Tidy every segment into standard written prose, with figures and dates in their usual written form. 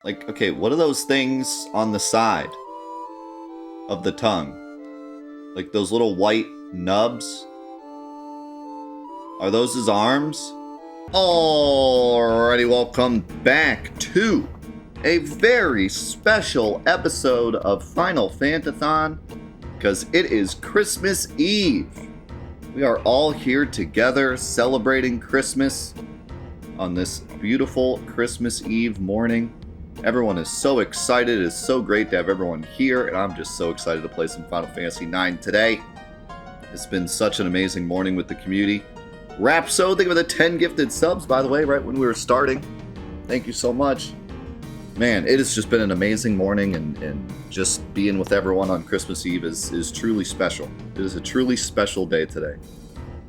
Like, okay, what are those things on the side of the tongue? Like those little white nubs? Are those his arms? Alrighty, welcome back to a very special episode of Final Fantathon, because it is Christmas Eve. We are all here together celebrating Christmas on this beautiful Christmas Eve morning. Everyone is so excited. It is so great to have everyone here, and I'm just so excited to play some Final Fantasy IX today. It's been such an amazing morning with the community. Rapso, thank you for the 10 gifted subs, by the way, right when we were starting. Thank you so much. Man, it has just been an amazing morning, and just being with everyone on Christmas Eve is truly special. It is a truly special day today.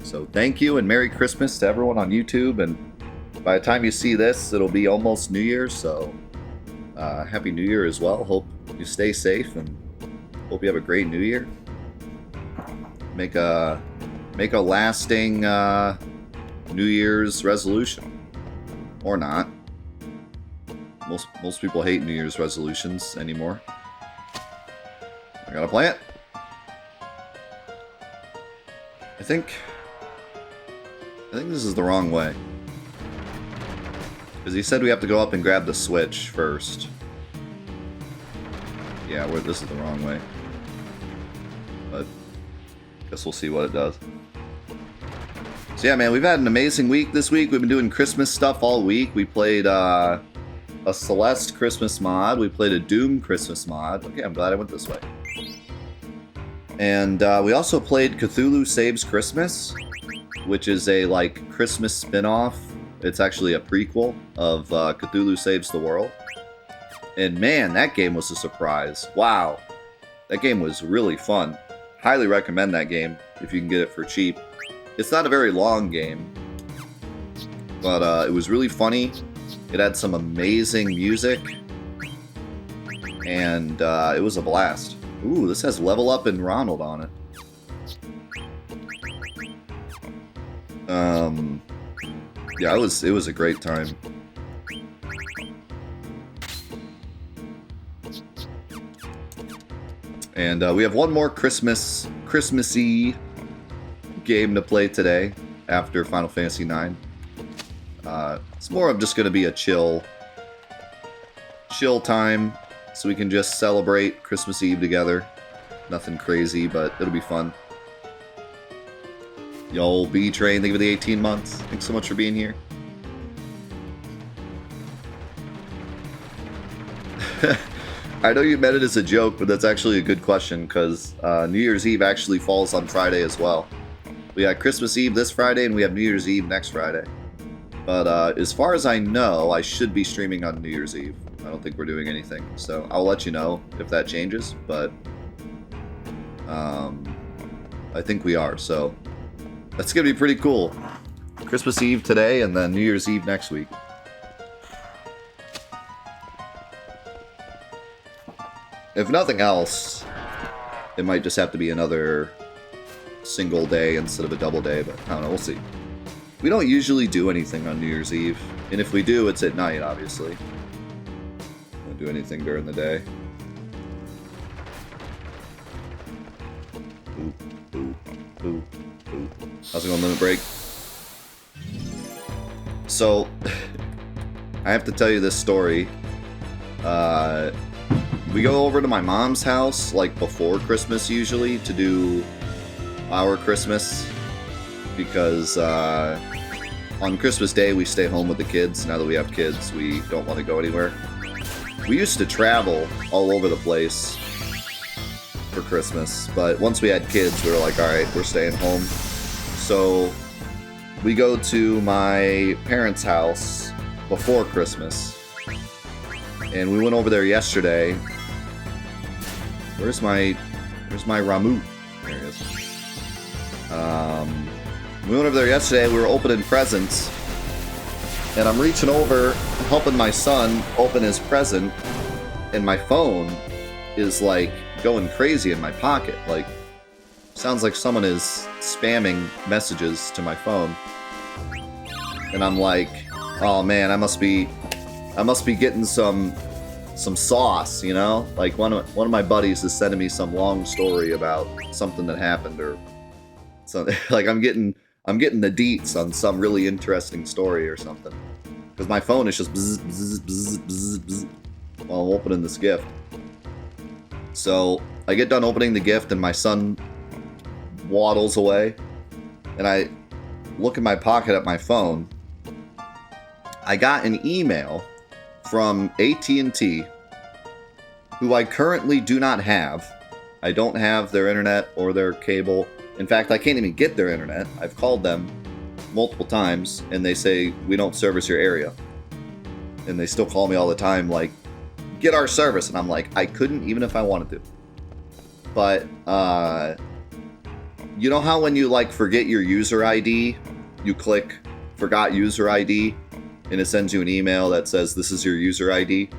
So thank you, and Merry Christmas to everyone on YouTube, and by the time you see this, it'll be almost New Year's, so Happy New Year as well. Hope you stay safe, and hope you have a great New Year. Make a lasting New Year's resolution, or not. Most people hate New Year's resolutions anymore. I gotta play it. I think this is the wrong way. Because he said we have to go up and grab the Switch first. Yeah, this is the wrong way. But guess we'll see what it does. So yeah, man, we've had an amazing week this week. We've been doing Christmas stuff all week. We played a Celeste Christmas mod. We played a Doom Christmas mod. Okay, I'm glad I went this way. And we also played Cthulhu Saves Christmas, which is a Christmas spin-off. It's actually a prequel of Cthulhu Saves the World. And man, that game was a surprise. Wow. That game was really fun. Highly recommend that game if you can get it for cheap. It's not a very long game, but it was really funny. It had some amazing music, and it was a blast. Ooh, this has Level Up and Ronald on it. Yeah, it was a great time. And we have one more Christmassy game to play today after Final Fantasy IX. It's more of just going to be a chill time, so we can just celebrate Christmas Eve together. Nothing crazy, but it'll be fun. Yo, B-Train, thank you for the 18 months. Thanks so much for being here. I know you meant it as a joke, but that's actually a good question, because New Year's Eve actually falls on Friday as well. We got Christmas Eve this Friday, and we have New Year's Eve next Friday. But as far as I know, I should be streaming on New Year's Eve. I don't think we're doing anything, so I'll let you know if that changes, but I think we are, so that's going to be pretty cool. Christmas Eve today, and then New Year's Eve next week. If nothing else, it might just have to be another single day instead of a double day, but I don't know, we'll see. We don't usually do anything on New Year's Eve, and if we do, it's at night, obviously. Don't do anything during the day. Ooh, ooh, ooh, ooh. How's it going, Limit Break? So, I have to tell you this story. We go over to my mom's house, before Christmas usually, to do our Christmas, because on Christmas Day we stay home with the kids. Now that we have kids, we don't want to go anywhere. We used to travel all over the place for Christmas, but once we had kids, we were like, alright, we're staying home. So we go to my parents' house before Christmas, and we went over there yesterday. Where's my Ramu? There he is. We went over there yesterday, we were opening presents, and I'm reaching over, helping my son open his present, and my phone is, going crazy in my pocket. Sounds like someone is spamming messages to my phone. And I'm like, oh man, I must be getting some some sauce, you know? Like one of my buddies is sending me some long story about something that happened, or something. Like I'm getting the deets on some really interesting story or something. Because my phone is just bzz, bzz, bzz, bzz, bzz, while I'm opening this gift. So I get done opening the gift and my son waddles away, and I look in my pocket at my phone. I got an email from AT&T, who I currently do not have. I don't have their internet or their cable. In fact, I can't even get their internet. I've called them multiple times, and they say, we don't service your area. And they still call me all the time, like, get our service. And I'm like, I couldn't even if I wanted to. But, you know how when you, like, forget your user ID, you click forgot user ID, and it sends you an email that says this is your user ID?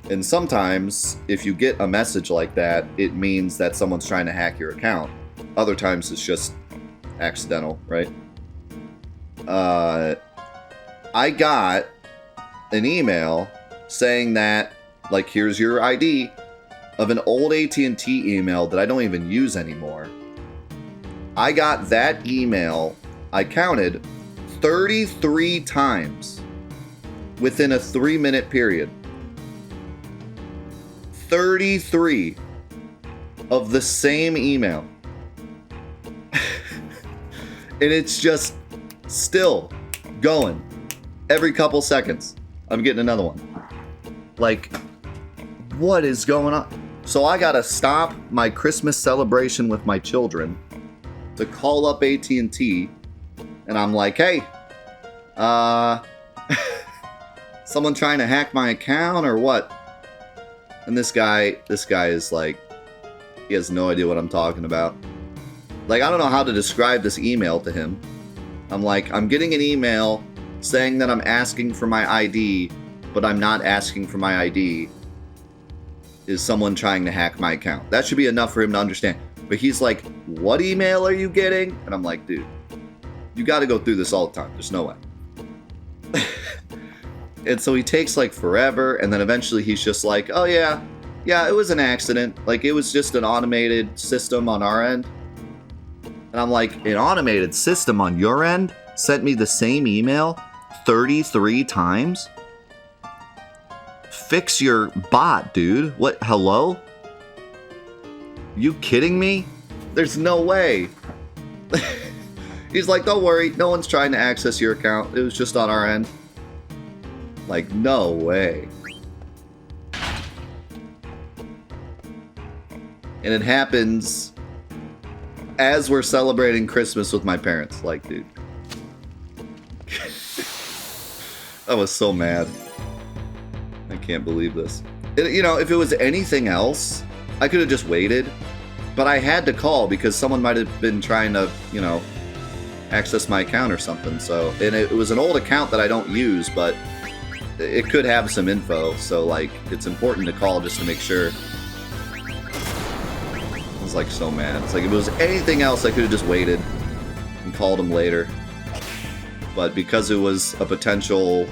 And sometimes, if you get a message like that, it means that someone's trying to hack your account. Other times, it's just accidental, right? I got an email saying that, like, here's your ID, of an old AT&T email that I don't even use anymore. I got that email, I counted, 33 times within a 3-minute period. 33 of the same email. And it's just still going. Every couple seconds, I'm getting another one. Like, what is going on? So I gotta stop my Christmas celebration with my children to call up AT&T, and I'm like, hey, someone trying to hack my account or what? And this guy is like, he has no idea what I'm talking about. Like, I don't know how to describe this email to him. I'm like, I'm getting an email saying that I'm asking for my ID, but I'm not asking for my ID. Is someone trying to hack my account? That should be enough for him to understand. But he's like, what email are you getting? And I'm like, dude, you got to go through this all the time. There's no way. And so he takes like forever, and then eventually he's just like, oh yeah, it was an accident. Like, it was just an automated system on our end. And I'm like, an automated system on your end sent me the same email 33 times? Fix your bot, dude. What? Hello? You kidding me? There's no way. He's like, don't worry, no one's trying to access your account. It was just on our end. Like, no way. And it happens as we're celebrating Christmas with my parents. Like, dude. I was so mad. I can't believe this. You know, if it was anything else, I could have just waited. But I had to call because someone might have been trying to, you know, access my account or something. So, and it was an old account that I don't use, but it could have some info. So, like, it's important to call just to make sure. I was, like, so mad. It's like, if it was anything else, I could have just waited and called him later. But because it was a potential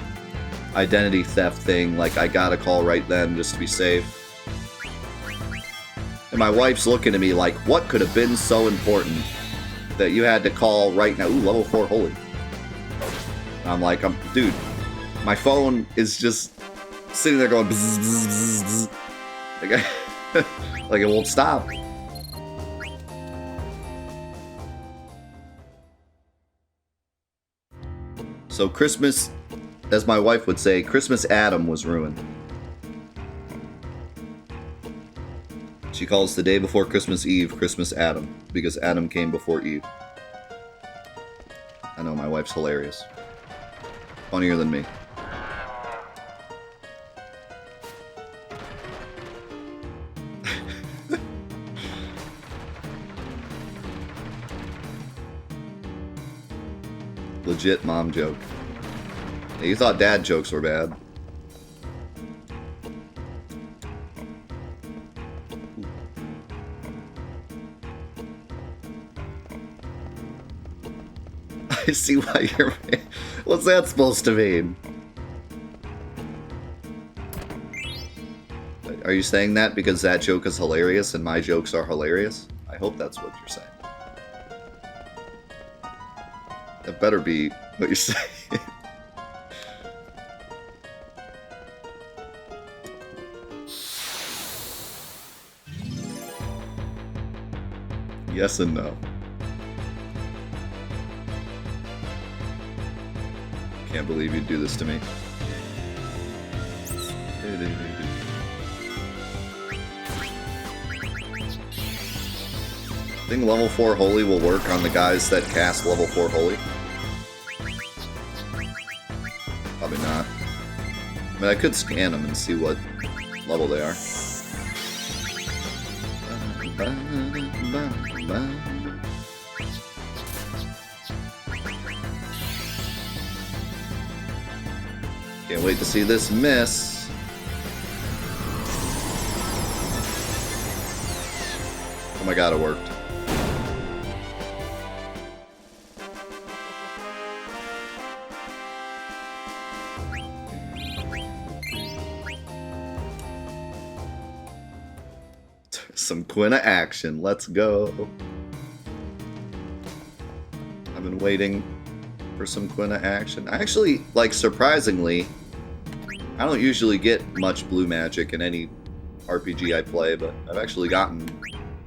identity theft thing, like, I got to call right then just to be safe. And my wife's looking at me like, what could have been so important that you had to call right now? Ooh, level 4, holy. And I'm like, dude, my phone is just sitting there going bzz, bzz, bzz. Like, like it won't stop. So Christmas, as my wife would say, Christmas Adam was ruined. She calls the day before Christmas Eve Christmas Adam, because Adam came before Eve. I know, my wife's hilarious. Funnier than me. Legit mom joke. Yeah, you thought dad jokes were bad. I see why you're... What's that supposed to mean? Are you saying that because that joke is hilarious and my jokes are hilarious? I hope that's what you're saying. That better be what you're saying. Yes and no. Can't believe you'd do this to me. I think level 4 Holy will work on the guys that cast level 4 Holy. Probably not. I mean, I could scan them and see what level they are. Can't wait to see this miss. Oh my god, it worked. Some Quina action. Let's go. I've been waiting for some Quina action. Actually, like, surprisingly, I don't usually get much blue magic in any RPG I play, but I've actually gotten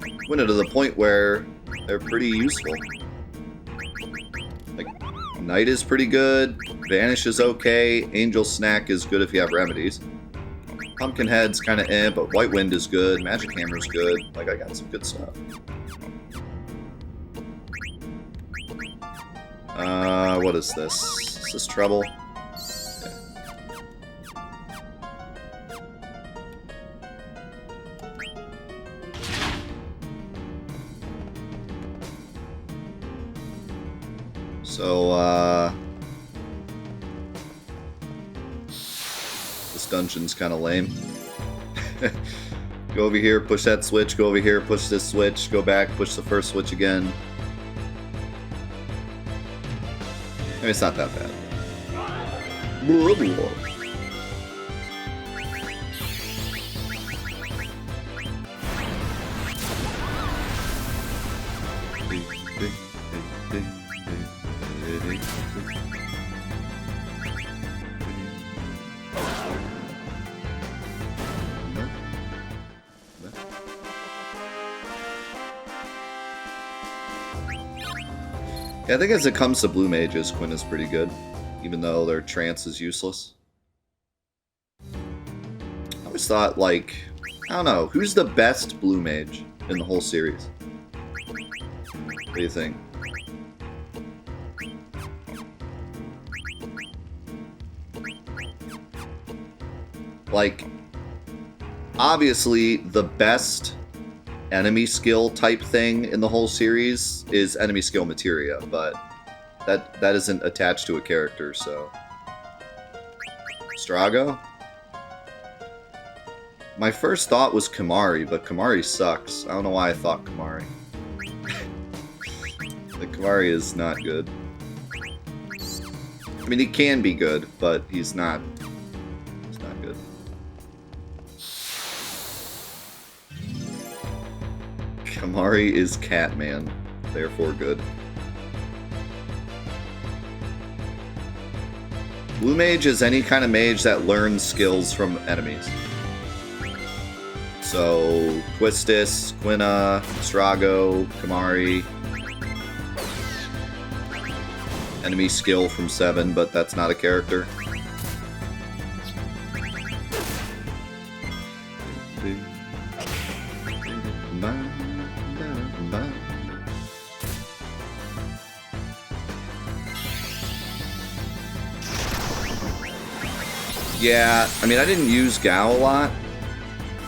Quina to the point where they're pretty useful. Like, Knight is pretty good, Vanish is okay, Angel Snack is good if you have remedies. Pumpkinhead's kind of but White Wind is good, Magic Hammer's good. Like, I got some good stuff. What is this? Is this Treble? So, this dungeon's kind of lame. Go over here, push that switch, go over here, push this switch, go back, push the first switch again. I mean, it's not that bad. Yeah, I think as it comes to blue mages, Quinn is pretty good, even though their trance is useless. I always thought, like, I don't know, who's the best blue mage in the whole series? What do you think? Like, obviously, the best enemy skill type thing in the whole series is enemy skill materia, but that isn't attached to a character, so... Strago? My first thought was Kamari, but Kamari sucks. I don't know why I thought Kamari. The Kamari is not good. I mean, he can be good, but he's not good. Kamari is Catman, therefore good. Blue Mage is any kind of mage that learns skills from enemies. So, Quistis, Quina, Strago, Kamari. Enemy skill from 7, but that's not a character. Yeah, I mean, I didn't use Gao a lot,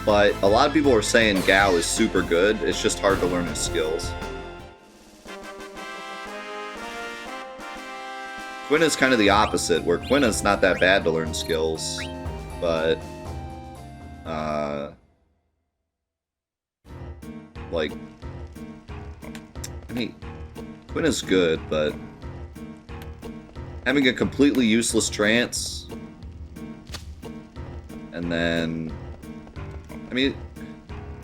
but a lot of people are saying Gao is super good. It's just hard to learn his skills. Quina's kind of the opposite, where Quina's not that bad to learn skills, but like, I mean, Quina's good, but having a completely useless trance and then I mean,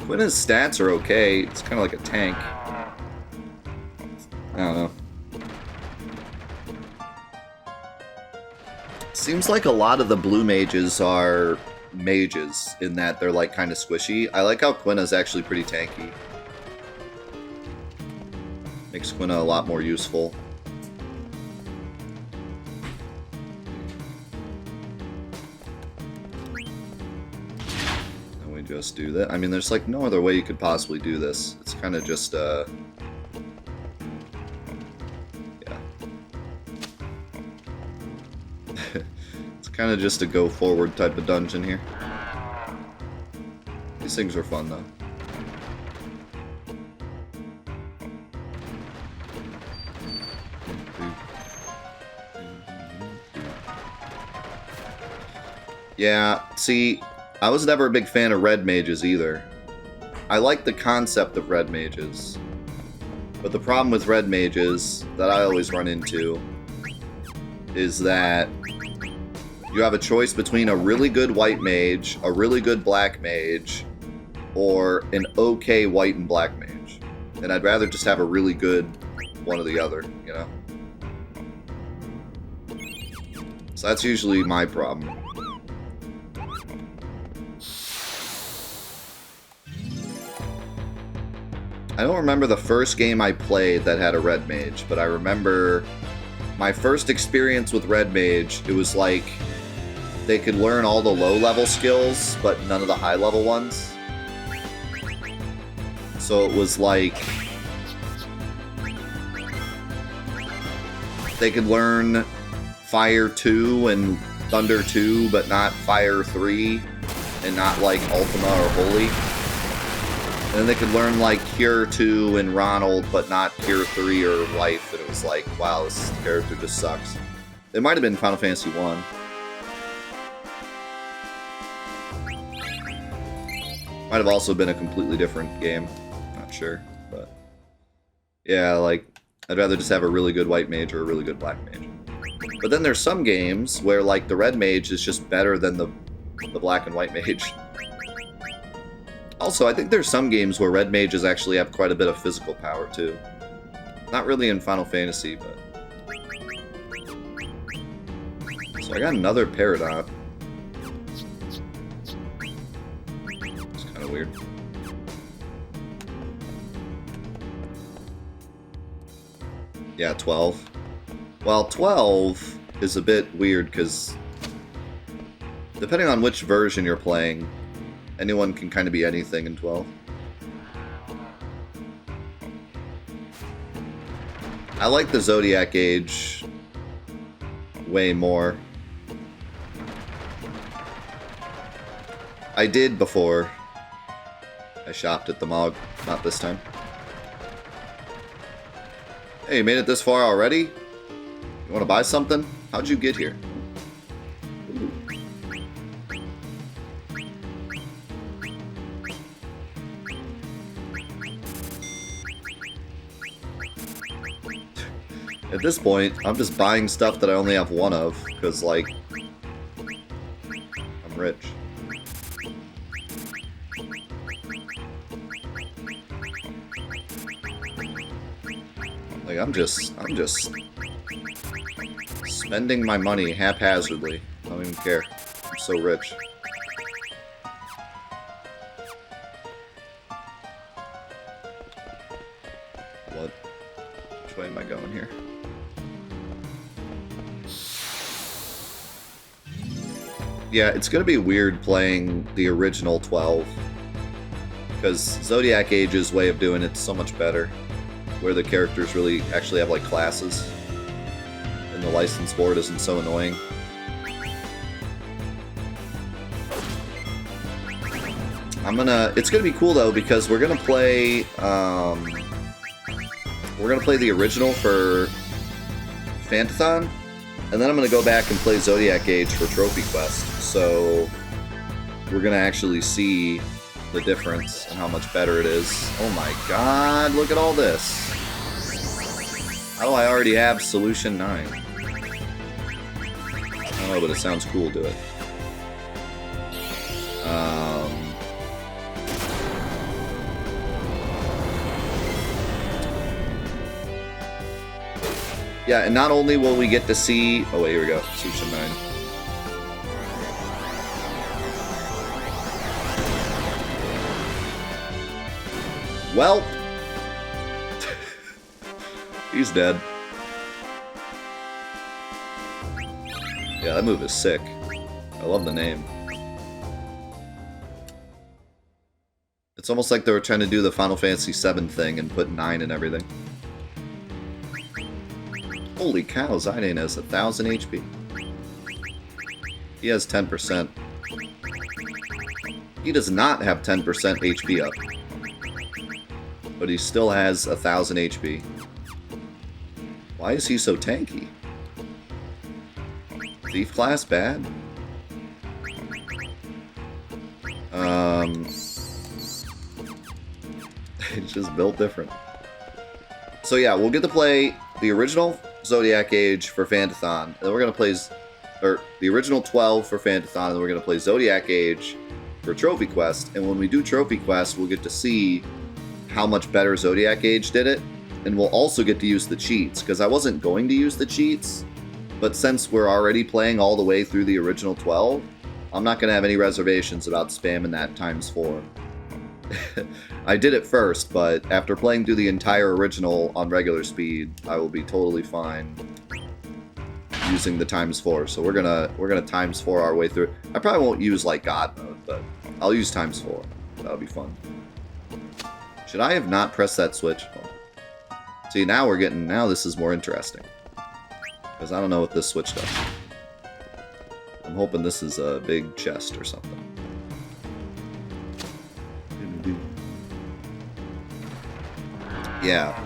Quina's stats are okay. It's kind of like a tank. I don't know. Seems like a lot of the blue mages are mages in that they're like kind of squishy. I like how Quina's actually pretty tanky. Makes Quina a lot more useful. And we just do that. I mean, there's like no other way you could possibly do this. It's kind of just yeah. It's kind of just a go forward type of dungeon here. These things are fun though. Yeah, see, I was never a big fan of red mages either. I like the concept of red mages. But the problem with red mages that I always run into is that you have a choice between a really good white mage, a really good black mage, or an okay white and black mage. And I'd rather just have a really good one or the other, you know? So that's usually my problem. I don't remember the first game I played that had a red mage, but I remember my first experience with red mage, it was like they could learn all the low-level skills, but none of the high-level ones. So it was like they could learn Fire 2 and Thunder 2, but not Fire 3, and not like Ultima or Holy. And then they could learn like Cure 2 and Ronald, but not Cure 3 or Life, and it was like, wow, this character just sucks. It might have been Final Fantasy 1. Might have also been a completely different game. Not sure, but yeah, like I'd rather just have a really good white mage or a really good black mage. But then there's some games where like the red mage is just better than the black and white mage. Also, I think there's some games where red mages actually have quite a bit of physical power too. Not really in Final Fantasy, but so I got another Peridot. It's kind of weird. Yeah, 12. Well, 12 is a bit weird because depending on which version you're playing, anyone can kind of be anything in 12. I like the Zodiac Age way more. I did before. I shopped at the Mog. Not this time. Hey, you made it this far already? You want to buy something? How'd you get here? Ooh. At this point, I'm just buying stuff that I only have one of, because, like, I'm rich. Like, I'm just spending my money haphazardly. I don't even care. I'm so rich. What? Which way am I going here? Yeah, it's gonna be weird playing the original 12. Because Zodiac Age's way of doing it's so much better. Where the characters really actually have like classes. And the license board isn't so annoying. It's gonna be cool though because we're gonna play the original for Fantathon, and then I'm gonna go back and play Zodiac Age for Trophy Quest. So we're gonna actually see the difference and how much better it is. Oh my god, look at all this. How do I already have Solution 9? I don't know, but it sounds cool to it. Yeah, and not only will we get to see... Oh, wait, here we go. Section 9. Well... He's dead. Yeah, that move is sick. I love the name. It's almost like they were trying to do the Final Fantasy VII thing and put 9 in everything. Holy cow, Zidane has 1,000 HP. He has 10%. He does not have 10% HP up. But he still has 1,000 HP. Why is he so tanky? Thief class bad? It's just built different. So yeah, we'll get to play the original Zodiac Age for Fantathon, and then we're gonna play, or the original 12 for Fantathon, and then we're gonna play Zodiac Age for Trophy Quest. And when we do Trophy Quest, we'll get to see how much better Zodiac Age did it, and we'll also get to use the cheats, because I wasn't going to use the cheats, but since we're already playing all the way through the original 12, I'm not gonna have any reservations about spamming that ×4. I did it first, but after playing through the entire original on regular speed, I will be totally fine using the ×4. So we're gonna ×4 our way through. I probably won't use like God mode, but I'll use ×4. That'll be fun. Should I have not pressed that switch? Oh. See, now this is more interesting. Because I don't know what this switch does. I'm hoping this is a big chest or something. Yeah.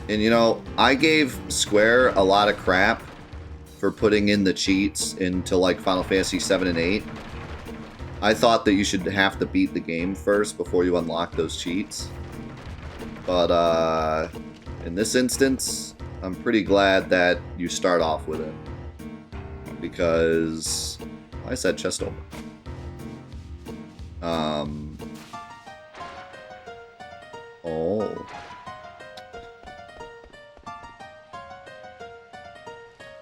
And you know, I gave Square a lot of crap for putting in the cheats into like Final Fantasy VII and 8. I thought that you should have to beat the game first before you unlock those cheats. But in this instance, I'm pretty glad that you start off with it. Because why is that chest open? Oh.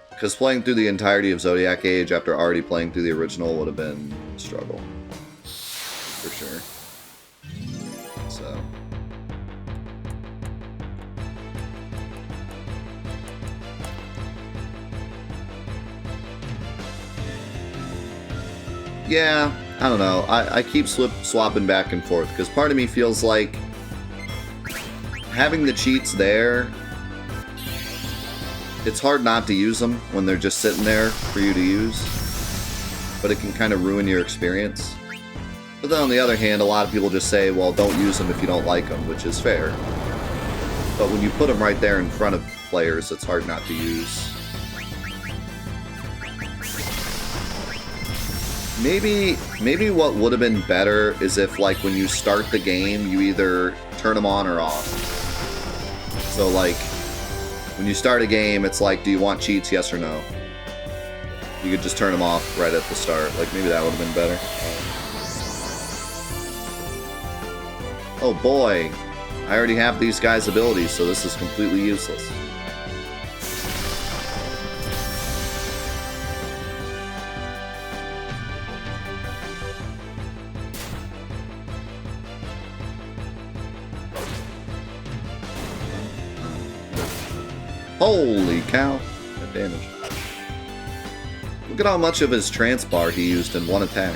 Because playing through the entirety of Zodiac Age after already playing through the original would have been a struggle. For sure. So. Yeah, I don't know. I keep swapping back and forth because part of me feels like having the cheats there, it's hard not to use them when they're just sitting there for you to use, but it can kind of ruin your experience. But then on the other hand, a lot of people just say, well, don't use them if you don't like them, which is fair. But when you put them right there in front of players, it's hard not to use. Maybe what would have been better is if, like, when you start the game, you either turn them on or off. So, like, when you start a game, it's like, do you want cheats, yes or no? You could just turn them off right at the start. Like, maybe that would have been better. Oh boy, I already have these guys' abilities, so this is completely useless. Holy cow, that damage. Look at how much of his trance bar he used in one attack.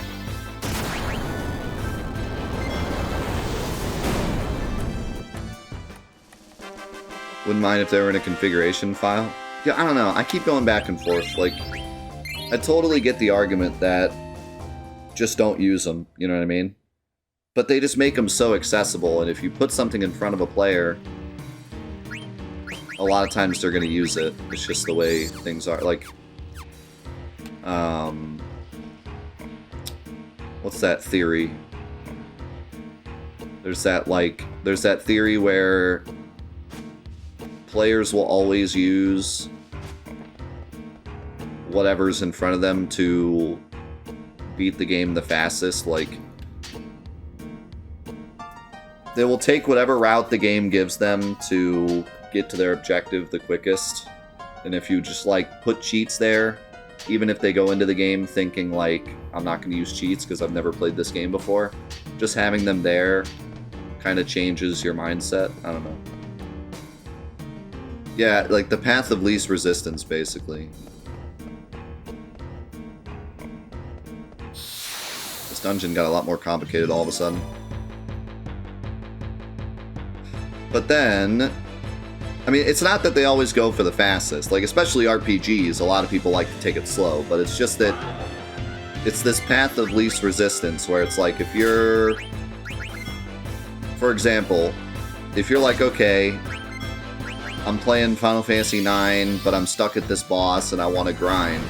Wouldn't mind if they were in a configuration file. Yeah, I don't know. I keep going back and forth. Like, I totally get the argument that just don't use them, you know what I mean? But they just make them so accessible, and if you put something in front of a player, a lot of times they're going to use it. It's just the way things are. Like, what's that theory? There's that theory where players will always use whatever's in front of them to beat the game the fastest. Like, they will take whatever route the game gives them to get to their objective the quickest. And if you just, like, put cheats there, even if they go into the game thinking, like, I'm not going to use cheats because I've never played this game before, just having them there kind of changes your mindset. I don't know. Yeah, like the path of least resistance, basically. This dungeon got a lot more complicated all of a sudden. But then, I mean, it's not that they always go for the fastest. Like, especially RPGs, a lot of people like to take it slow, but it's just that it's this path of least resistance where it's like, if you're, for example, if you're like, okay, I'm playing Final Fantasy IX, but I'm stuck at this boss and I want to grind,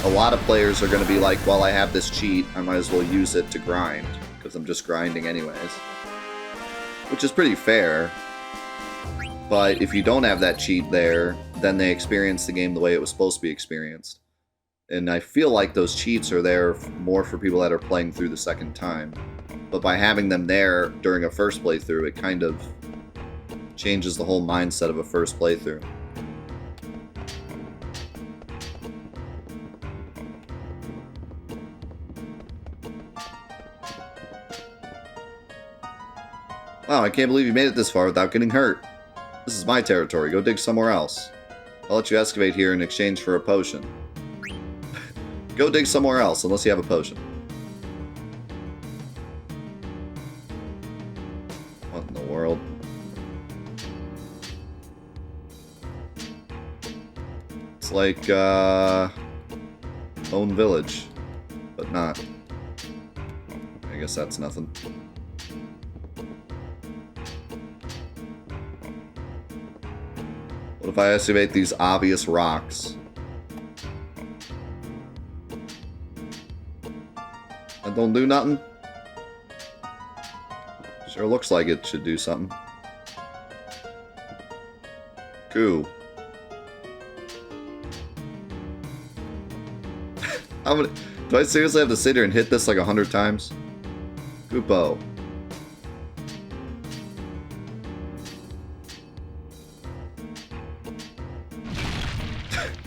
a lot of players are going to be like, well, I have this cheat, I might as well use it to grind, because I'm just grinding anyways. Which is pretty fair. But if you don't have that cheat there, then they experience the game the way it was supposed to be experienced. And I feel like those cheats are there more for people that are playing through the second time. But by having them there during a first playthrough, it kind of changes the whole mindset of a first playthrough. Wow, I can't believe you made it this far without getting hurt. This is my territory. Go dig somewhere else. I'll let you excavate here in exchange for a potion. Go dig somewhere else, unless you have a potion. What in the world? It's like, Own Village. But not. I guess that's nothing. What if I excavate these obvious rocks? That don't do nothing? Sure looks like it should do something. Cool. Do I seriously have to sit here and hit this like 100 times? Chocobo.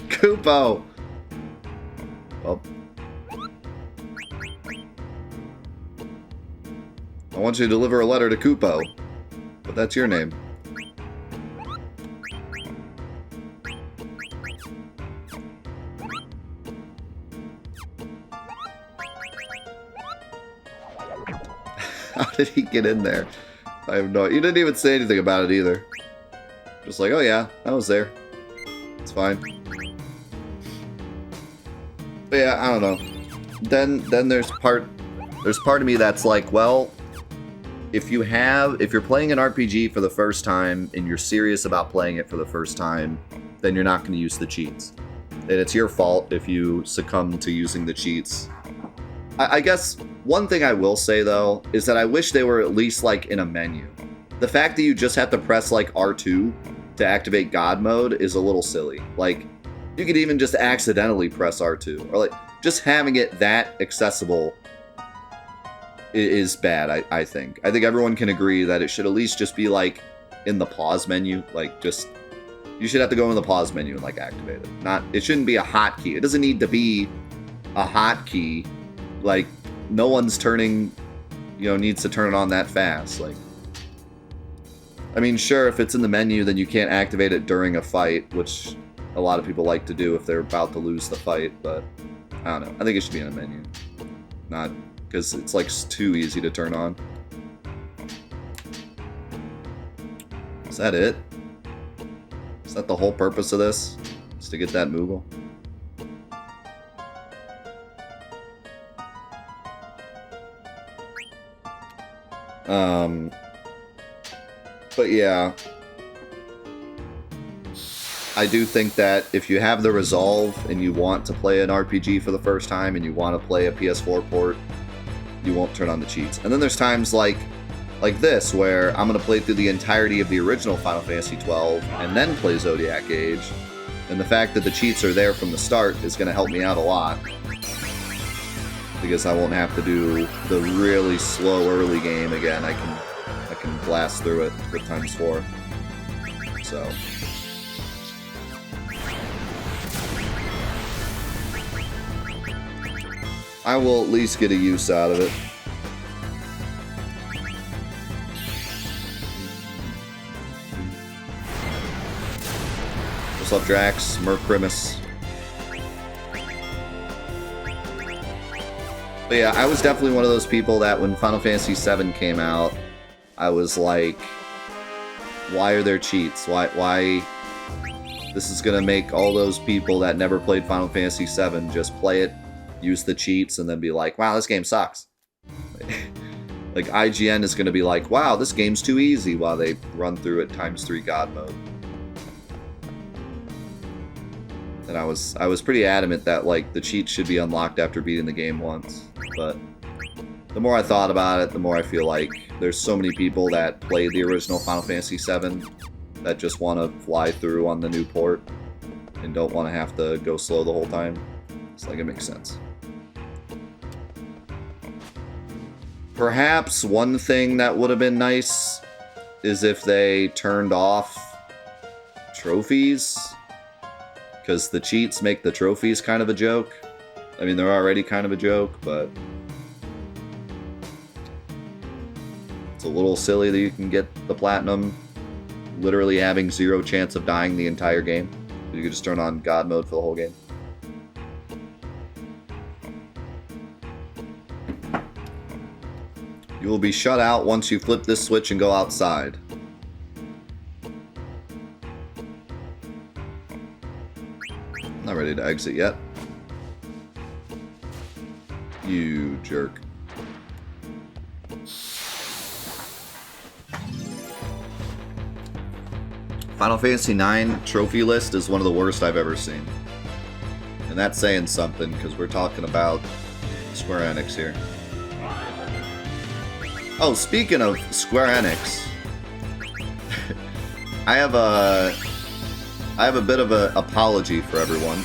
Chocobo! Well. I want you to deliver a letter to Chocobo. But that's your name. How did he get in there? I have no... You didn't even say anything about it either. Just like, oh yeah, I was there. It's fine. But yeah, I don't know. Then there's part of me that's like, well, if you're playing an RPG for the first time and you're serious about playing it for the first time, then you're not going to use the cheats. And it's your fault if you succumb to using the cheats. I guess one thing I will say though is that I wish they were at least like in a menu. The fact that you just have to press like R2 to activate God mode is a little silly. Like, you could even just accidentally press R2. Or like, just having it that accessible is bad, I think. I think everyone can agree that it should at least just be like in the pause menu. Like, just, you should have to go in the pause menu and like activate it. It shouldn't be a hotkey. It doesn't need to be a hotkey. Like, no one's needs to turn it on that fast. Like, I mean, sure, if it's in the menu, then you can't activate it during a fight, which a lot of people like to do if they're about to lose the fight, but I don't know. I think it should be in a menu. Not, because it's like too easy to turn on. Is that it? Is that the whole purpose of this? Is to get that Moogle? But yeah, I do think that if you have the resolve and you want to play an RPG for the first time and you want to play a PS4 port, you won't turn on the cheats. And then there's times like this where I'm going to play through the entirety of the original Final Fantasy XII and then play Zodiac Age. And the fact that the cheats are there from the start is going to help me out a lot. Because I won't have to do the really slow early game again. I can blast through it with ×4. so. I will at least get a use out of it. What's up, Drax? Mercrimus. But yeah, I was definitely one of those people that when Final Fantasy VII came out, I was like, why are there cheats? Why? This is gonna make all those people that never played Final Fantasy VII just play it, use the cheats, and then be like, wow, this game sucks. Like, IGN is gonna be like, wow, this game's too easy, while they run through it ×3 God mode. And I was pretty adamant that, like, the cheats should be unlocked after beating the game once. But the more I thought about it, the more I feel like there's so many people that played the original Final Fantasy VII that just want to fly through on the new port and don't want to have to go slow the whole time. It's like, it makes sense. Perhaps one thing that would have been nice is if they turned off trophies, because the cheats make the trophies kind of a joke. I mean, they're already kind of a joke, but it's a little silly that you can get the platinum literally having 0 chance of dying the entire game. You could just turn on God mode for the whole game. You will be shut out once you flip this switch and go outside. Not ready to exit yet. You jerk. Final Fantasy IX trophy list is one of the worst I've ever seen. And that's saying something, because we're talking about Square Enix here. Oh, speaking of Square Enix, I have a bit of an apology for everyone.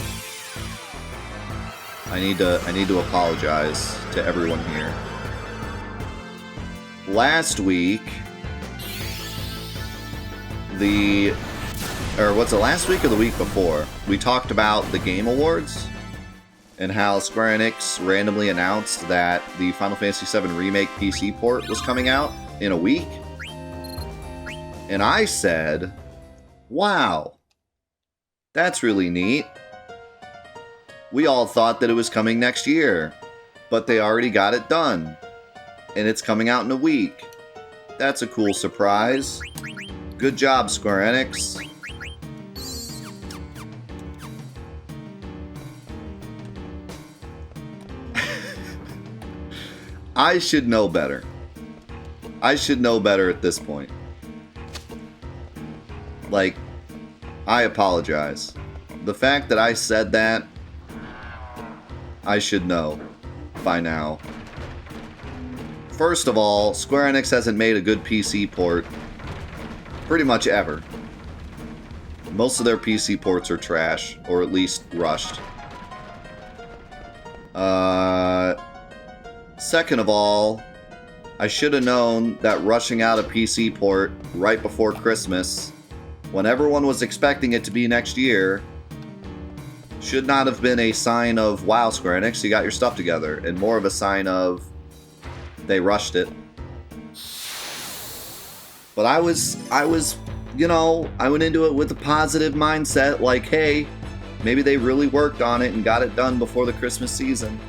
I need to apologize to everyone here. Last week, last week or the week before, we talked about the Game Awards and how Square Enix randomly announced that the Final Fantasy VII Remake PC port was coming out in a week. And I said, wow, that's really neat. We all thought that it was coming next year, but they already got it done. And it's coming out in a week. That's a cool surprise. Good job, Square Enix. I should know better. I should know better at this point. Like, I apologize. The fact that I said that, I should know by now. First of all, Square Enix hasn't made a good PC port pretty much ever. Most of their PC ports are trash, or at least rushed. Second of all, I should have known that rushing out a PC port right before Christmas, when everyone was expecting it to be next year, should not have been a sign of, wow, Square Enix, you got your stuff together, and more of a sign of, they rushed it. But I was, you know, I went into it with a positive mindset, like, hey, maybe they really worked on it and got it done before the Christmas season.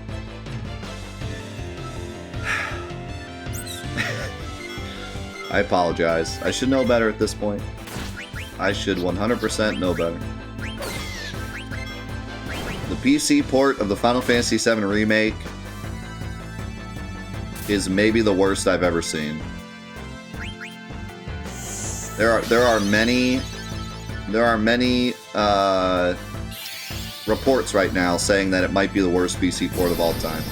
I apologize. I should know better at this point. I should 100% know better. The PC port of the Final Fantasy VII Remake is maybe the worst I've ever seen. There are many reports right now saying that it might be the worst PC port of all time.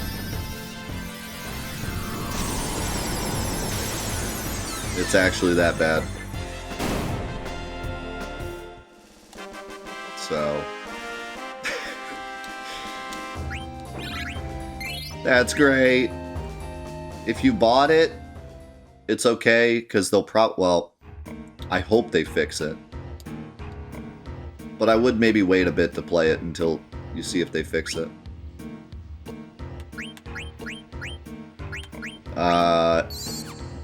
It's actually that bad. So that's great. If you bought it, it's okay, because they'll well, I hope they fix it. But I would maybe wait a bit to play it until you see if they fix it.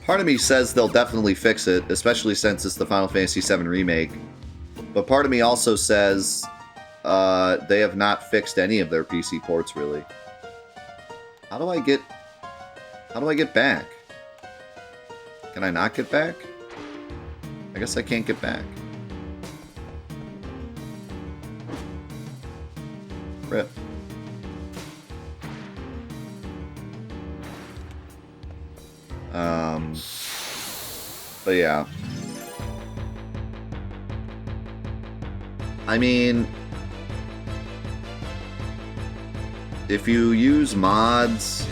Part of me says they'll definitely fix it, especially since it's the Final Fantasy VII Remake. But part of me also says they have not fixed any of their PC ports, really. How do I get back? Can I not get back? I guess I can't get back. Rip. But yeah. I mean, if you use mods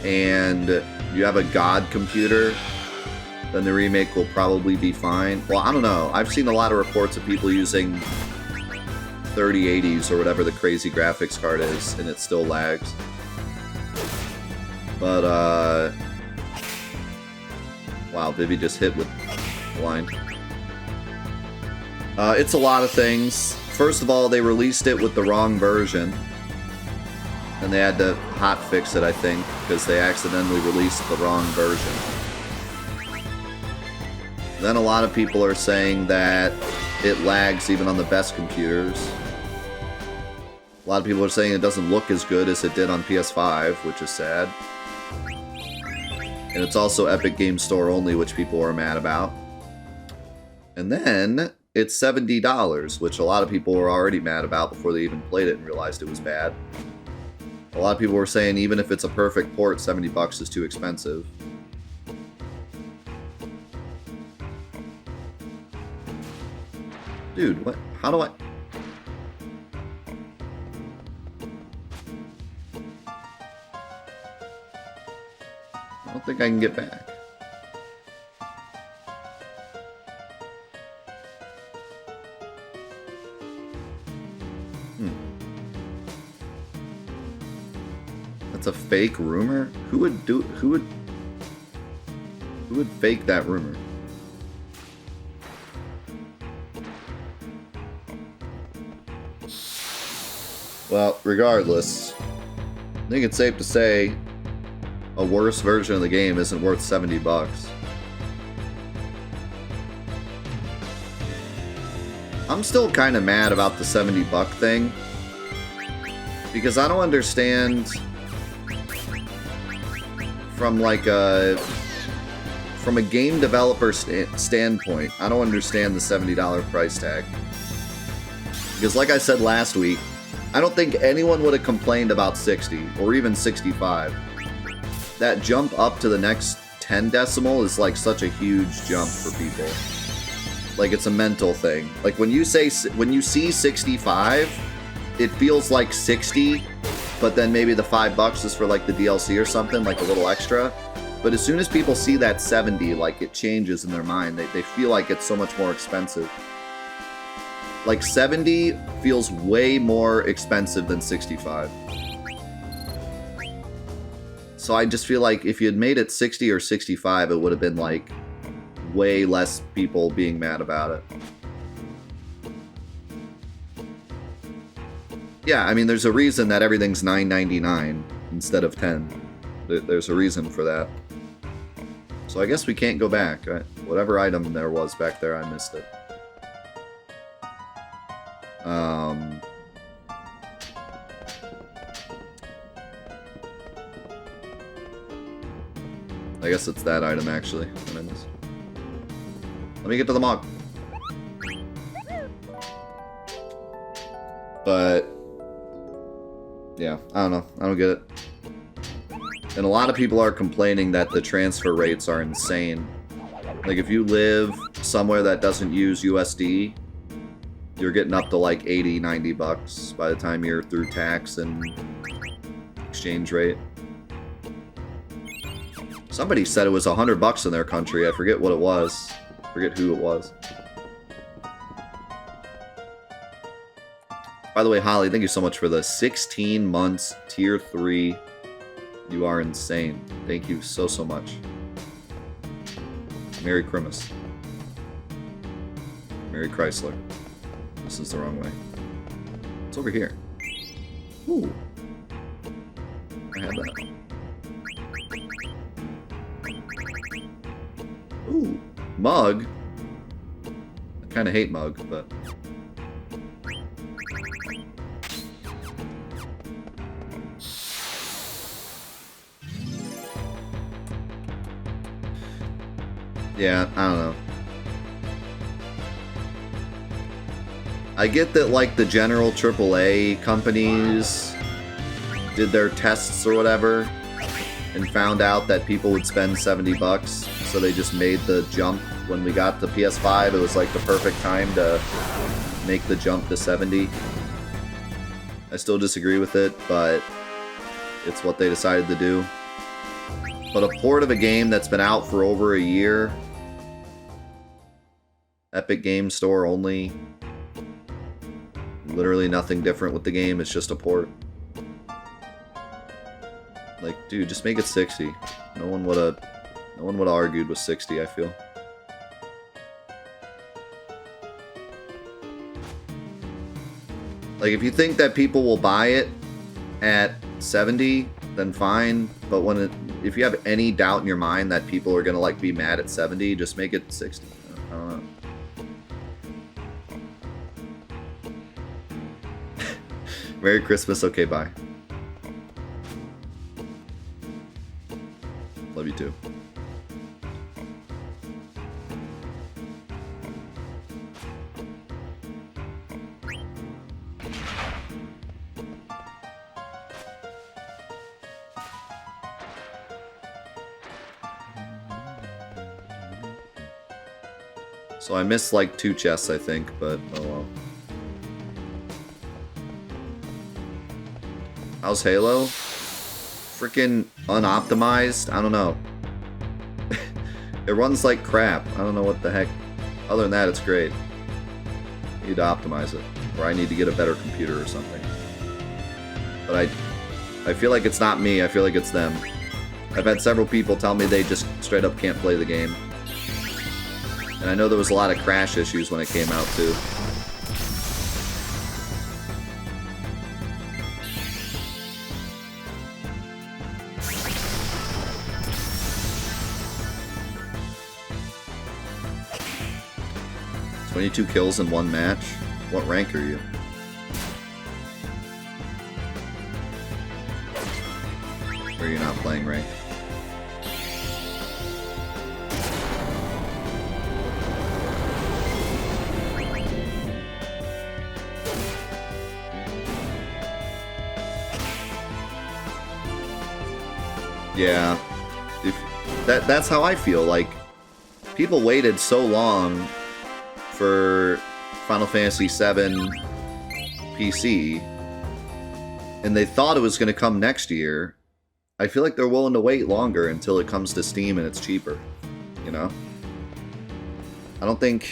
and you have a god computer, then the remake will probably be fine. Well, I don't know. I've seen a lot of reports of people using 3080s or whatever the crazy graphics card is, and it still lags. But, wow, Vivi just hit with the line. It's a lot of things. First of all, they released it with the wrong version. And they had to hotfix it, I think, because they accidentally released the wrong version. Then a lot of people are saying that it lags even on the best computers. A lot of people are saying it doesn't look as good as it did on PS5, which is sad. And it's also Epic Game Store only, which people are mad about. And then it's $70, which a lot of people were already mad about before they even played it and realized it was bad. A lot of people were saying even if it's a perfect port, $70 is too expensive. Dude, what? How do I... I don't think I can get back. That's a fake rumor? Who would fake that rumor? Well, regardless, I think it's safe to say a worse version of the game isn't worth $70. I'm still kind of mad about the $70 thing because I don't understand from a game developer standpoint. I don't understand the $70 price tag because, like I said last week, I don't think anyone would have complained about 60 or even 65. That jump up to the next 10 decimal is like such a huge jump for people. Like, it's a mental thing. Like, when you see 65, it feels like 60, but then maybe the $5 is for like the DLC or something, like a little extra. But as soon as people see that 70, like, it changes in their mind. They feel like it's so much more expensive. Like, 70 feels way more expensive than 65. So I just feel like if you had made it 60 or 65, it would have been like way less people being mad about it. Yeah, I mean, there's a reason that everything's $9.99 instead of $10. There's a reason for that. So I guess we can't go back. Whatever item there was back there, I missed it. I guess it's that item, actually. Let me get to the mug. But yeah, I don't know. I don't get it. And a lot of people are complaining that the transfer rates are insane. Like, if you live somewhere that doesn't use USD, you're getting up to like $80, $90 by the time you're through tax and exchange rate. Somebody said it was $100 in their country. I forget what it was. I forget who it was. By the way, Holly, thank you so much for the 16 months tier 3. You are insane. Thank you so, so much. Merry Christmas. Merry Chrysler. This is the wrong way. It's over here. Ooh. I had that. Ooh. Mug. I kind of hate Mug, but... Yeah, I don't know. I get that, like, the general AAA companies did their tests or whatever and found out that people would spend $70, so they just made the jump. When we got to PS5, it was like the perfect time to make the jump to 70. I still disagree with it, but it's what they decided to do. But a port of a game that's been out for over a year, Epic Game Store only, literally nothing different with the game, it's just a port. Like, dude, just make it 60. No one would have argued with 60, I feel. Like, if you think that people will buy it at 70, then fine. But if you have any doubt in your mind that people are gonna, like, be mad at 70, just make it 60. I don't know. Merry Christmas. Okay, bye. Love you too. So I missed like 2 chests, I think, but oh well. How's Halo? Freaking unoptimized? I don't know. It runs like crap. I don't know what the heck. Other than that, it's great. I need to optimize it. Or I need to get a better computer or something. But I feel like it's not me, I feel like it's them. I've had several people tell me they just straight up can't play the game. And I know there was a lot of crash issues when it came out too. "22 kills in 1 match? What rank are you?" Or you're not playing rank? Yeah, that's how I feel. Like, people waited so long for Final Fantasy VII PC, and they thought it was going to come next year. I feel like they're willing to wait longer until it comes to Steam and it's cheaper, you know? I don't think...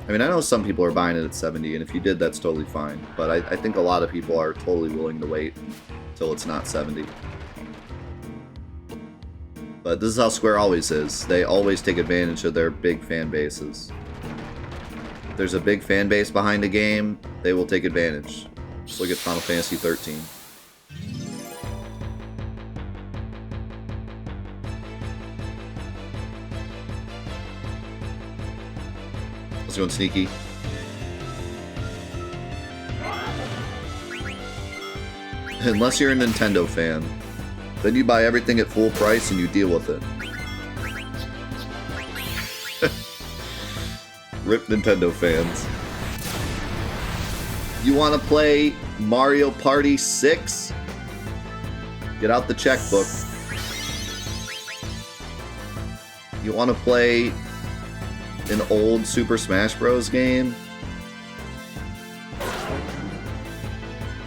I mean, I know some people are buying it at 70, and if you did, that's totally fine. But I think a lot of people are totally willing to wait until it's not 70. But this is how Square always is. They always take advantage of their big fan bases. If there's a big fan base behind a game, they will take advantage. Just look at Final Fantasy XIII. Let's go sneaky. Unless you're a Nintendo fan. Then you buy everything at full price and you deal with it. Rip Nintendo fans. You want to play Mario Party 6? Get out the checkbook. You want to play an old Super Smash Bros. Game?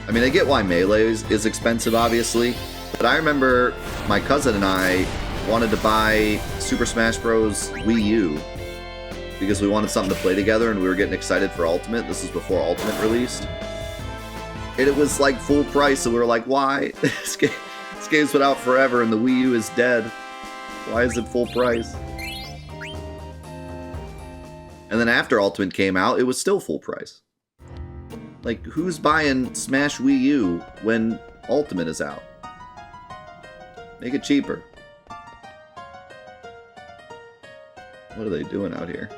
I mean, I get why Melee is expensive, obviously. But I remember my cousin and I wanted to buy Super Smash Bros. Wii U because we wanted something to play together and we were getting excited for Ultimate. This was before Ultimate released. And it was like full price, so we were like, why? This game's been out forever and the Wii U is dead. Why is it full price? And then after Ultimate came out, it was still full price. Like, who's buying Smash Wii U when Ultimate is out? Make it cheaper. What are they doing out here?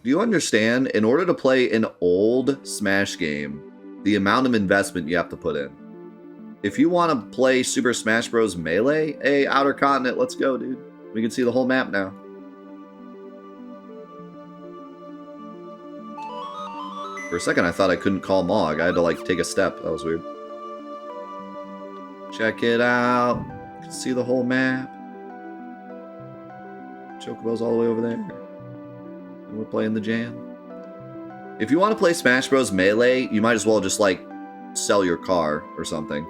Do you understand? In order to play an old Smash game, the amount of investment you have to put in. If you want to play Super Smash Bros. Melee, hey, Outer Continent, let's go, dude. We can see the whole map now. For a second, I thought I couldn't call Mog. I had to, like, take a step. That was weird. Check it out. You can see the whole map. Chocobo's all the way over there. And we're playing the jam. If you want to play Smash Bros. Melee, you might as well just, like, sell your car or something.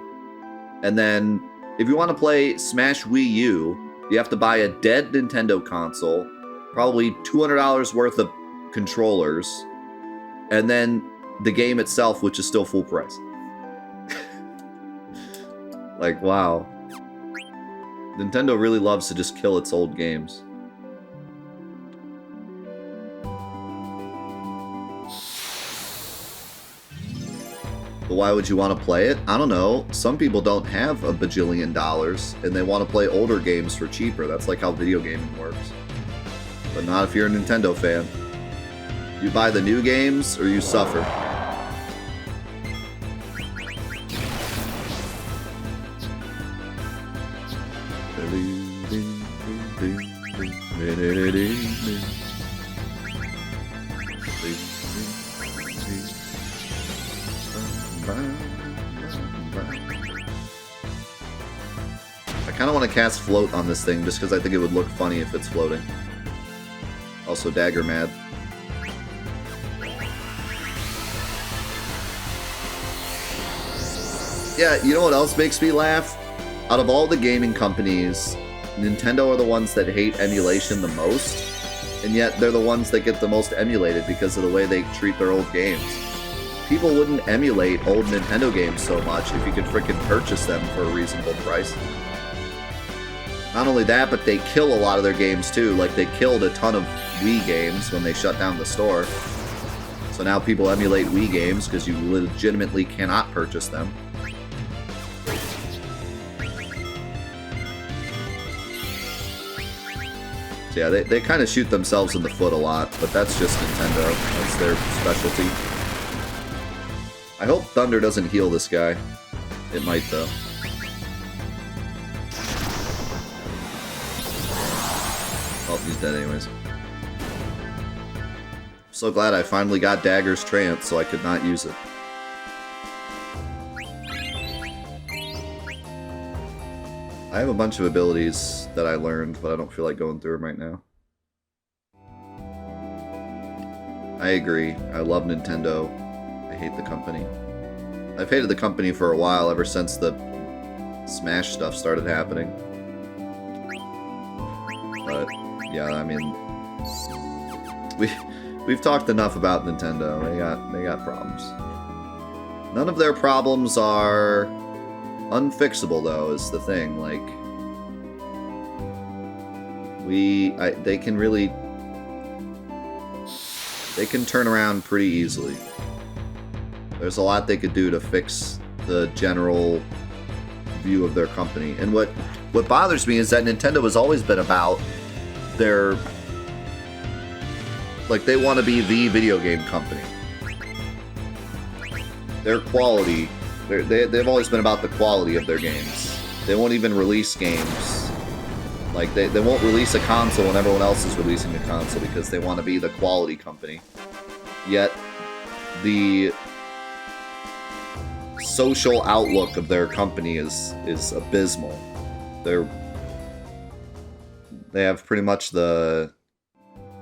And then, if you want to play Smash Wii U, you have to buy a dead Nintendo console, probably $200 worth of controllers, and then the game itself, which is still full price. Like, wow. Nintendo really loves to just kill its old games. But why would you want to play it? I don't know. Some people don't have a bajillion dollars, and they want to play older games for cheaper. That's like how video gaming works. But not if you're a Nintendo fan. You buy the new games, or you suffer. I kind of want to cast Float on this thing just because I think it would look funny if it's floating. Also, Dagger mad. Yeah, you know what else makes me laugh? Out of all the gaming companies, Nintendo are the ones that hate emulation the most, and yet they're the ones that get the most emulated because of the way they treat their old games. People wouldn't emulate old Nintendo games so much if you could frickin' purchase them for a reasonable price. Not only that, but they kill a lot of their games too. Like, they killed a ton of Wii games when they shut down the store. So now people emulate Wii games because you legitimately cannot purchase them. So yeah, they kind of shoot themselves in the foot a lot, but that's just Nintendo. That's their specialty. I hope Thunder doesn't heal this guy. It might, though. Oh, he's dead anyways. So glad I finally got Dagger's Trance so I could not use it. I have a bunch of abilities that I learned, but I don't feel like going through them right now. I agree. I love Nintendo. I hate the company. I've hated the company for a while, ever since the Smash stuff started happening. But yeah, I mean, we've talked enough about Nintendo. They got problems. None of their problems are unfixable, though, is the thing. Like, they can really, they can turn around pretty easily. There's a lot they could do to fix the general view of their company. And what bothers me is that Nintendo has always been about their, like, they want to be the video game company. Their quality, they've always been about the quality of their games. They won't even release games. Like, they won't release a console when everyone else is releasing a console because they want to be the quality company. Yet, the social outlook of their company is abysmal. They have pretty much the...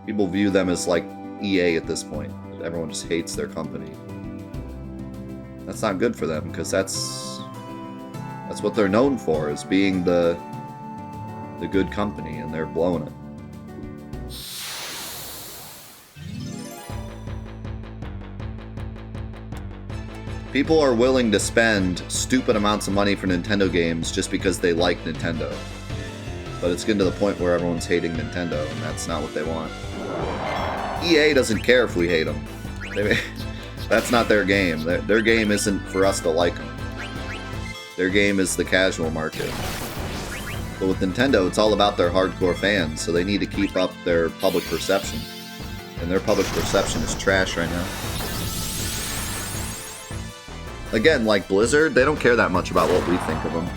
People view them as like EA at this point. Everyone just hates their company. That's not good for them, because that's what they're known for, is being the good company, and they're blowing it. People are willing to spend stupid amounts of money for Nintendo games just because they like Nintendo. But it's getting to the point where everyone's hating Nintendo, and that's not what they want. EA doesn't care if we hate them. That's not their game. Their game isn't for us to like them. Their game is the casual market. But with Nintendo, it's all about their hardcore fans, so they need to keep up their public perception. And their public perception is trash right now. Again, like Blizzard, they don't care that much about what we think of them.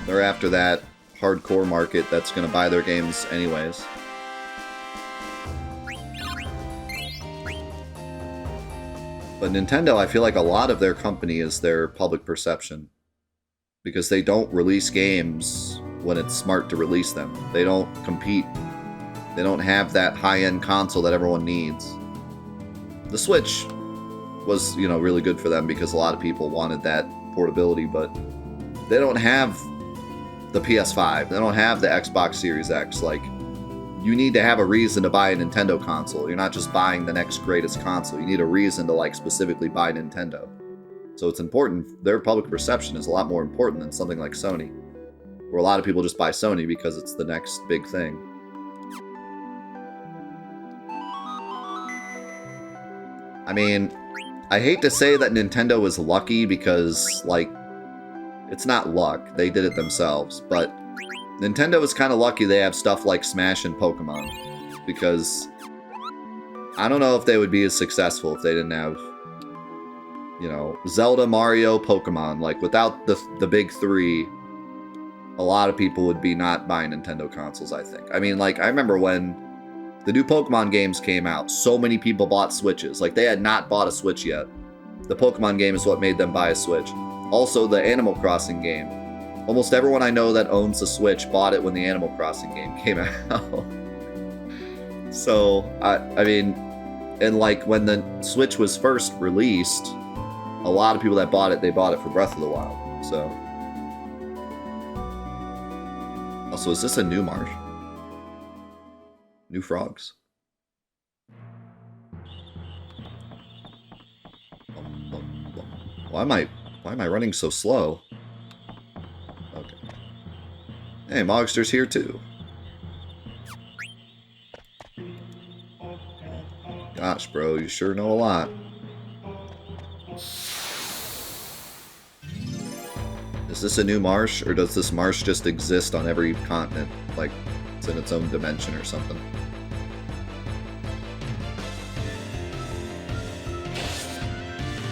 They're after that hardcore market that's going to buy their games anyways. But Nintendo, I feel like a lot of their company is their public perception. Because they don't release games when it's smart to release them. They don't compete. They don't have that high-end console that everyone needs. The Switch was, you know, really good for them because a lot of people wanted that portability, but they don't have the PS5. They don't have the Xbox Series X. Like, you need to have a reason to buy a Nintendo console. You're not just buying the next greatest console. You need a reason to, like, specifically buy Nintendo. So it's important. Their public perception is a lot more important than something like Sony, where a lot of people just buy Sony because it's the next big thing. I mean, I hate to say that Nintendo is lucky because, like, it's not luck. They did it themselves. But Nintendo is kind of lucky they have stuff like Smash and Pokemon. Because I don't know if they would be as successful if they didn't have, you know, Zelda, Mario, Pokemon. Like, without the big three, a lot of people would be not buying Nintendo consoles, I think. I mean, like, I remember when the new Pokemon games came out, so many people bought Switches. Like, they had not bought a Switch yet. The Pokemon game is what made them buy a Switch. Also, the Animal Crossing game. Almost everyone I know that owns a Switch bought it when the Animal Crossing game came out. So, I mean, and like, when the Switch was first released, a lot of people that bought it, they bought it for Breath of the Wild. So, also, is this a new marsh? New frogs. Why am I running so slow? Okay. Hey, Mogster's here too. Gosh, bro, you sure know a lot. Is this a new marsh, or does this marsh just exist on every continent? Like, it's in its own dimension or something?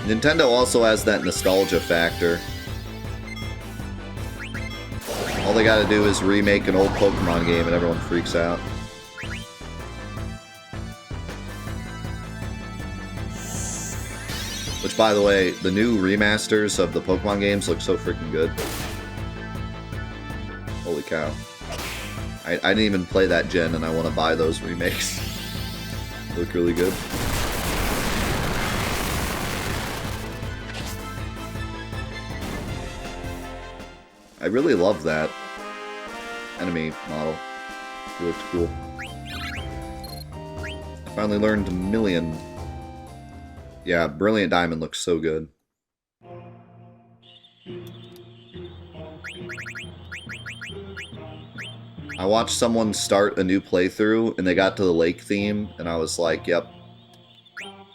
Nintendo also has that nostalgia factor. All they gotta do is remake an old Pokemon game and everyone freaks out. Which, by the way, the new remasters of the Pokemon games look so freaking good. Holy cow. I didn't even play that gen and I want to buy those remakes. Look really good. I really love that enemy model. He looked cool. I finally learned a million. Yeah, Brilliant Diamond looks so good. I watched someone start a new playthrough and they got to the lake theme and I was like, yep,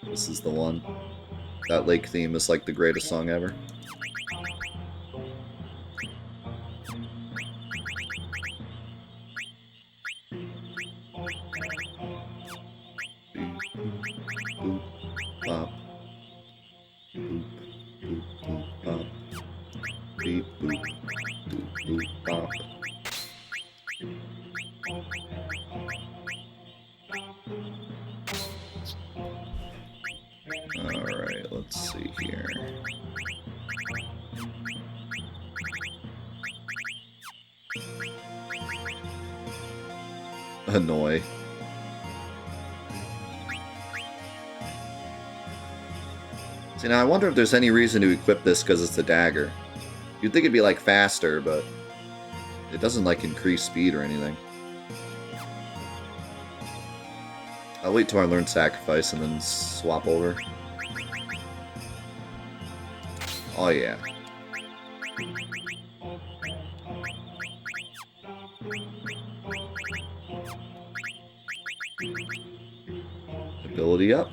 this is the one. That lake theme is like the greatest song ever. Boop, boop, bop. Beep, boop, boop, boop, bop. Alright, let's see here. Annoy. See, now I wonder if there's any reason to equip this because it's a dagger. You'd think it'd be, like, faster, but it doesn't, like, increase speed or anything. I'll wait till I learn Sacrifice and then swap over. Oh, yeah. Ability up.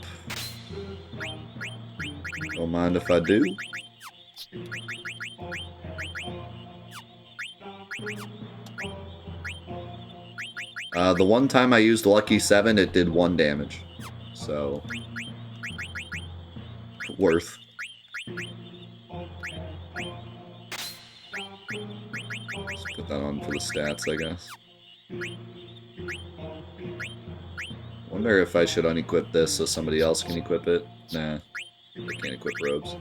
Don't mind if I do. The one time I used Lucky 7, it did 1 damage. So... worth. Let's put that on for the stats, I guess. Wonder if I should unequip this so somebody else can equip it. Nah, they can't equip robes.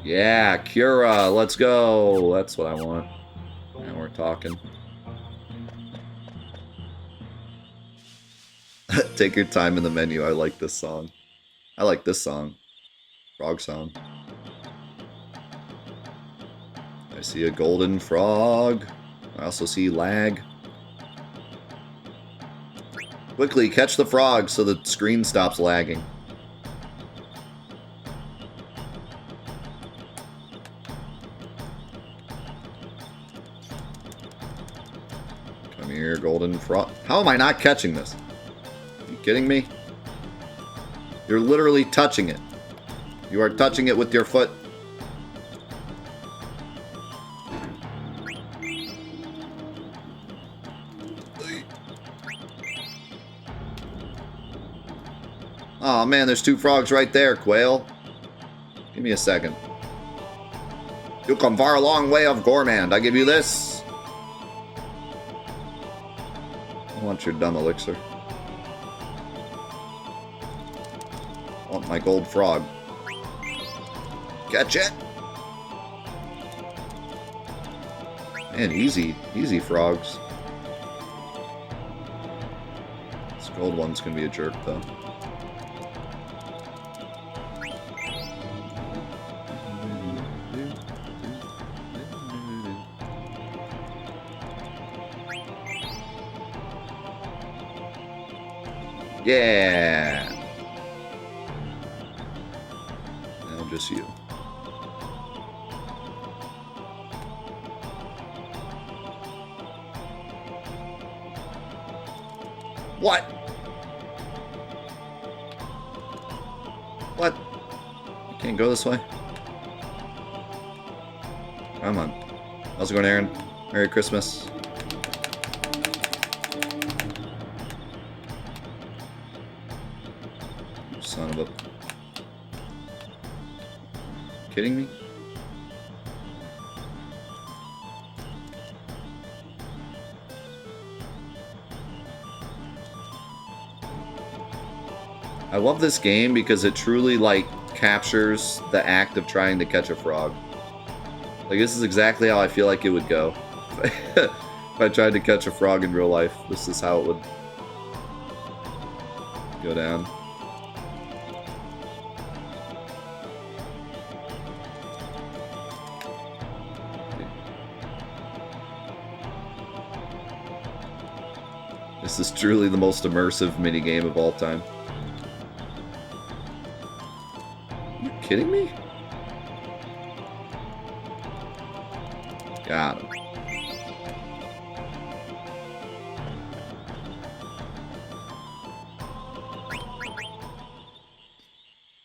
Yeah, Cura, let's go. That's what I want. Now we're talking. Take your time in the menu. I like this song. I like this song. Frog song. I see a golden frog. I also see lag. Quickly, catch the frog so the screen stops lagging. Come here, golden frog. How am I not catching this? Are you kidding me? You're literally touching it. You are touching it with your foot. Oh man, there's 2 frogs right there, Quail. Give me a second. You come far a long way of Gourmand. I give you this. I want your dumb elixir. I want my gold frog. Catch it. Man, easy frogs. This gold one's gonna be a jerk though. Yeah. Now just you. What? What? You can't go this way? Come on. How's it going, Aaron? Merry Christmas. Son of a... Kidding me? I love this game because it truly, like, captures the act of trying to catch a frog. Like, this is exactly how I feel like it would go. If I tried to catch a frog in real life, this is how it would go down. This is truly the most immersive minigame of all time. Are you kidding me? Got him.